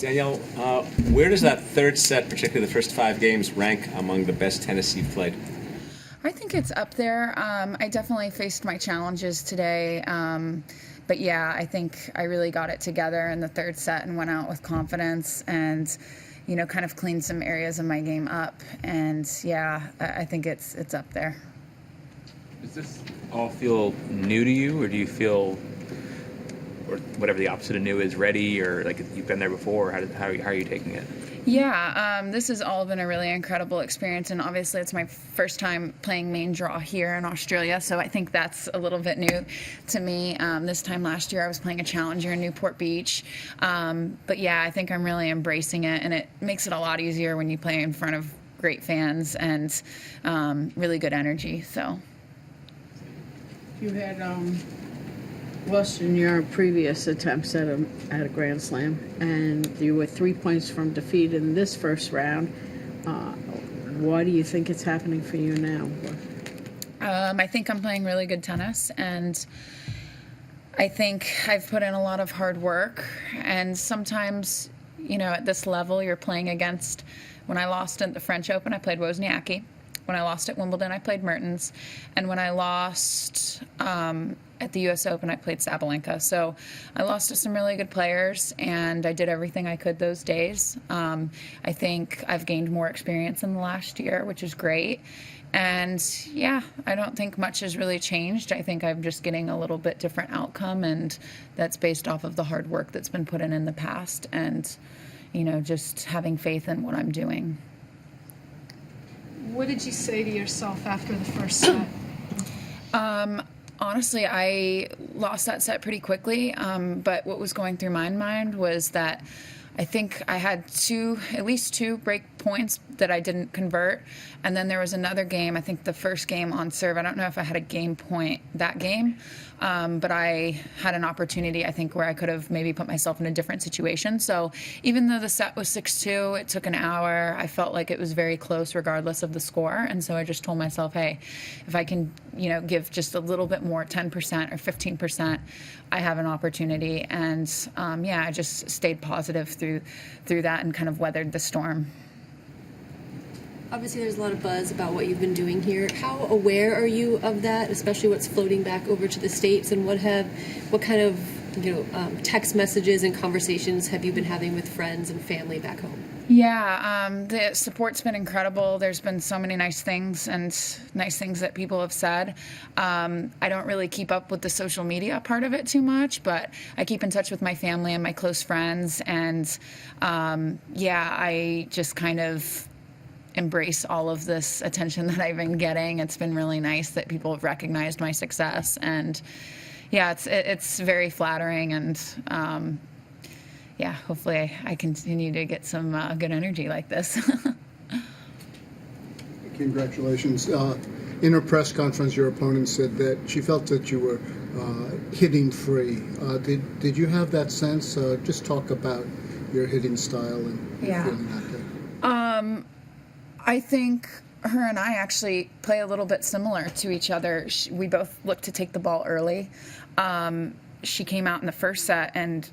Danielle, where does that third set, particularly the first 5 games, rank among the best tennis you've played? I think it's up there. I definitely faced my challenges today. But yeah, I think I really got it together in the third set and went out with confidence and, kind of cleaned some areas of my game up. And yeah, I think it's up there. Does this all feel new to you, or do you feel, or whatever the opposite of new is, ready, or like you've been there before? How are you taking it? Yeah, this has all been a really incredible experience, and obviously it's my first time playing main draw here in Australia, so I think that's a little bit new to me. This time last year I was playing a challenger in Newport Beach, but yeah, I think I'm really embracing it, and it makes it a lot easier when you play in front of great fans and really good energy. So You had lost in your previous attempts at a Grand Slam, and you were 3 points from defeat in this first round. Why do you think it's happening for you now? I think I'm playing really good tennis, and I think I've put in a lot of hard work, and sometimes, at this level you're playing against, when I lost at the French Open, I played Wozniacki. When I lost at Wimbledon, I played Mertens. And when I lost at the U.S. Open, I played Sabalenka. So I lost to some really good players, and I did everything I could those days. I think I've gained more experience in the last year, which is great. And, yeah, I don't think much has really changed. I think I'm just getting a little bit different outcome, and that's based off of the hard work that's been put in the past and, just having faith in what I'm doing. What did you say to yourself after the first set? Honestly, I lost that set pretty quickly, but what was going through my mind was that I think I had at least two break points that I didn't convert, and then there was another game, I think the first game on serve. I don't know if I had a game point that game, but I had an opportunity, I think, where I could have maybe put myself in a different situation. So even though the set was 6-2, it took an hour, I felt like it was very close regardless of the score, and so I just told myself, hey, if I can, give just a little bit more, 10% or 15%, I have an opportunity. And I just stayed positive through that and kind of weathered the storm. Obviously, there's a lot of buzz about what you've been doing here. How aware are you of that, especially what's floating back over to the States, and what kind of text messages and conversations have you been having with friends and family back home? Yeah, the support's been incredible. There's been so many nice things that people have said. I don't really keep up with the social media part of it too much, but I keep in touch with my family and my close friends, and I just kind of embrace all of this attention that I've been getting. It's been really nice that people have recognized my success, and it's very flattering, and hopefully I continue to get some good energy like this. Congratulations. In her press conference, your opponent said that she felt that you were hitting free. Did you have that sense? Just talk about your hitting style and your feeling out there. I think her and I actually play a little bit similar to each other. We both look to take the ball early. She came out in the first set, and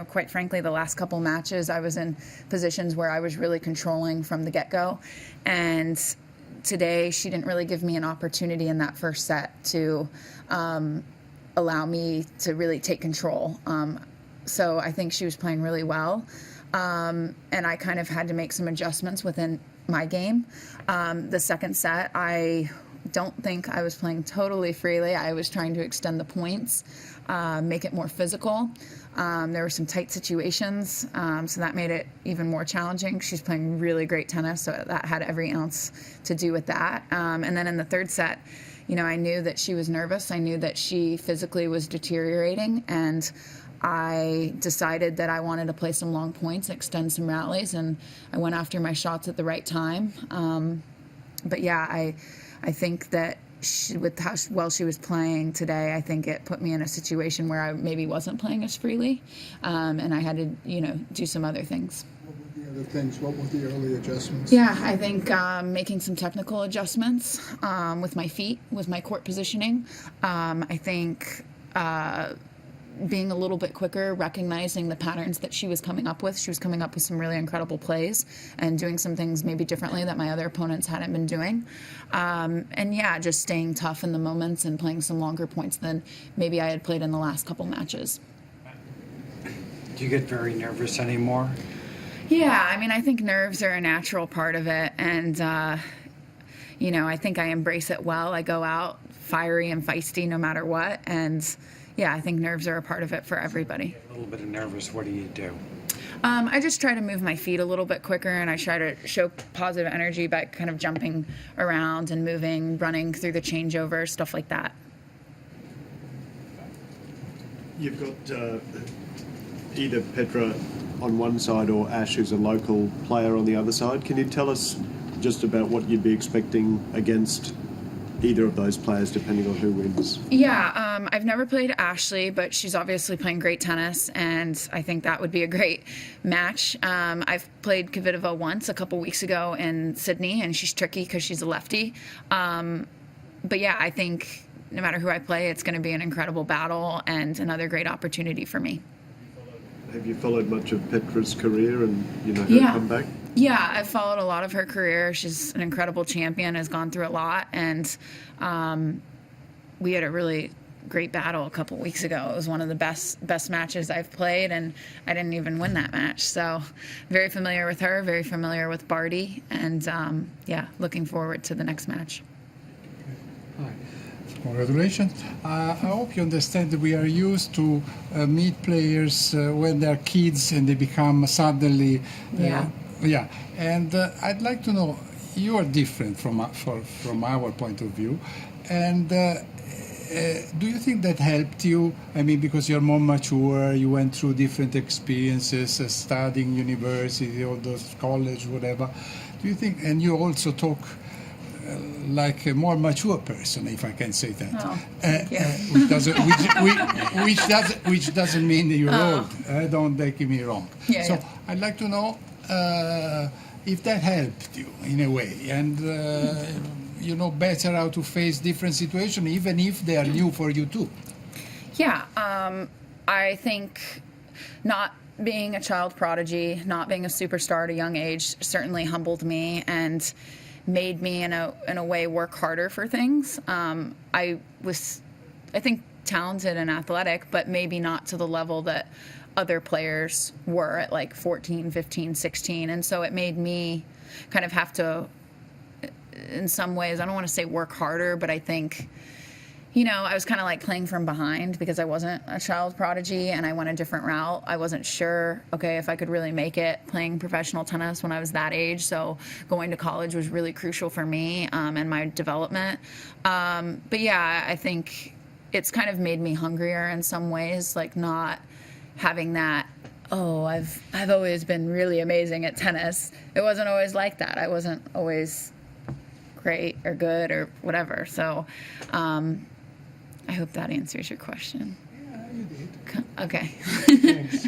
quite frankly, the last couple matches I was in positions where I was really controlling from the get-go, and today she didn't really give me an opportunity in that first set to allow me to really take control. So I think she was playing really well, and I kind of had to make some adjustments within my game. The second set, I don't think I was playing totally freely. I was trying to extend the points, make it more physical. There were some tight situations, so that made it even more challenging. She's playing really great tennis, so that had every ounce to do with that. And then in the third set, I knew that she was nervous. I knew that she physically was deteriorating, and I decided that I wanted to play some long points, extend some rallies, and I went after my shots at the right time. I think that with how well she was playing today, I think it put me in a situation where I maybe wasn't playing as freely, and I had to, do some other things. What were the other things? What were the early adjustments? Yeah, I think making some technical adjustments with my feet, with my court positioning. I think being a little bit quicker, recognizing the patterns that she was coming up with. She was coming up with some really incredible plays and doing some things maybe differently that my other opponents hadn't been doing. And yeah, just staying tough in the moments and playing some longer points than maybe I had played in the last couple matches. Do you get very nervous anymore? Yeah, I mean, I think nerves are a natural part of it. And, you know, I think I embrace it well. I go out fiery and feisty no matter what. And yeah, I think nerves are a part of it for everybody. A little bit of nervous, what do you do? I just try to move my feet a little bit quicker, and I try to show positive energy by kind of jumping around and moving, running through the changeover, stuff like that. You've got either Petra on one side or Ash, who's a local player, on the other side. Can you tell us just about what you'd be expecting against either of those players, depending on who wins? Yeah, I've never played Ashley, but she's obviously playing great tennis, and I think that would be a great match. I've played Kvitova once a couple weeks ago in Sydney, and she's tricky because she's a lefty. But yeah, I think no matter who I play, it's going to be an incredible battle and another great opportunity for me. Have you followed much of Petra's career and, you know, her comeback? Yeah, I've followed a lot of her career. She's an incredible champion, has gone through a lot, and we had a really great battle a couple weeks ago. It was one of the best matches I've played, and I didn't even win that match. So very familiar with her, very familiar with Barty, and yeah, looking forward to the next match. Hi. Congratulations. I hope you understand that we are used to meet players when they're kids and they become suddenly... Yeah, and I'd like to know, you are different from our point of view, and do you think that helped you? I mean, because you're more mature, you went through different experiences, studying university or those college, whatever. Do you think, and you also talk like a more mature person, if I can say that. Oh, which doesn't mean that you're old. Don't take me wrong. Yeah, I'd like to know if that helped you in a way, and you know better how to face different situations, even if they are new for you too. Yeah, I think not being a child prodigy, not being a superstar at a young age certainly humbled me and made me in a way work harder for things. I was, I think, talented and athletic, but maybe not to the level that other players were at like 14, 15, 16. And so it made me kind of have to, in some ways, I don't want to say work harder, but I think, you know, I was kind of like playing from behind because I wasn't a child prodigy and I went a different route. I wasn't sure, okay, if I could really make it playing professional tennis when I was that age. So going to college was really crucial for me and my development. But yeah, I think it's kind of made me hungrier in some ways, like not having that, oh, I've always been really amazing at tennis. It wasn't always like that. I wasn't always great or good or whatever. So I hope that answers your question. Yeah, you did. Okay. Thanks.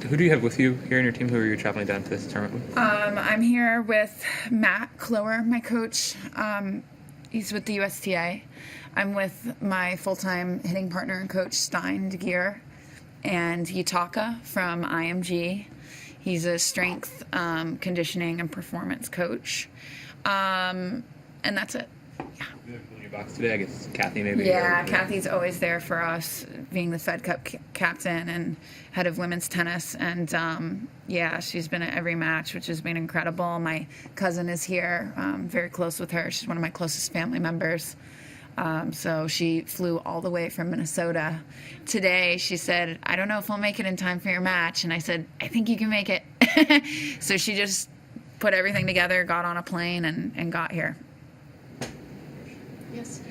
Who do you have with you here in your team? Who are you traveling down to this tournament with? I'm here with Matt Clower, my coach. He's with the USTA. I'm with my full-time hitting partner and coach, Stein DeGeer, and Yutaka from IMG. He's a strength, conditioning, and performance coach. And that's it. Yeah. In your box today, I guess Kathy maybe. Yeah, Kathy's always there for us, being the Fed Cup captain and head of women's tennis. And yeah, she's been at every match, which has been incredible. My cousin is here. I'm very close with her. She's one of my closest family members. So she flew all the way from Minnesota. Today, she said, I don't know if I'll make it in time for your match. And I said, I think you can make it. So she just put everything together, got on a plane, and got here. Yes.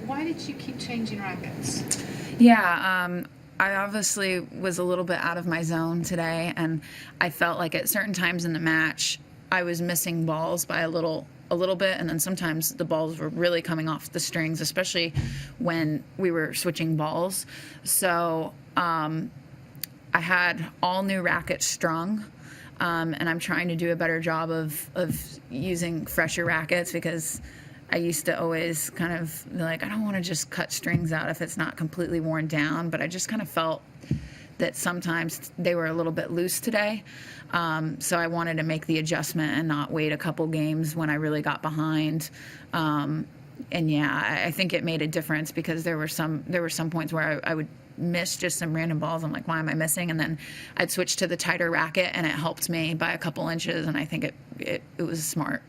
Why did you keep changing rackets? Yeah, I obviously was a little bit out of my zone today, and I felt like at certain times in the match, I was missing balls by a little bit, and then sometimes the balls were really coming off the strings, especially when we were switching balls. So I had all new rackets strung, and I'm trying to do a better job of using fresher rackets because I used to always kind of be like, I don't want to just cut strings out if it's not completely worn down, but I just kind of felt that sometimes they were a little bit loose today. So I wanted to make the adjustment and not wait a couple games when I really got behind. And yeah, I think it made a difference because there were some points where I would miss just some random balls. I'm like, why am I missing? And then I'd switch to the tighter racket, and it helped me by a couple inches. And I think it was smart.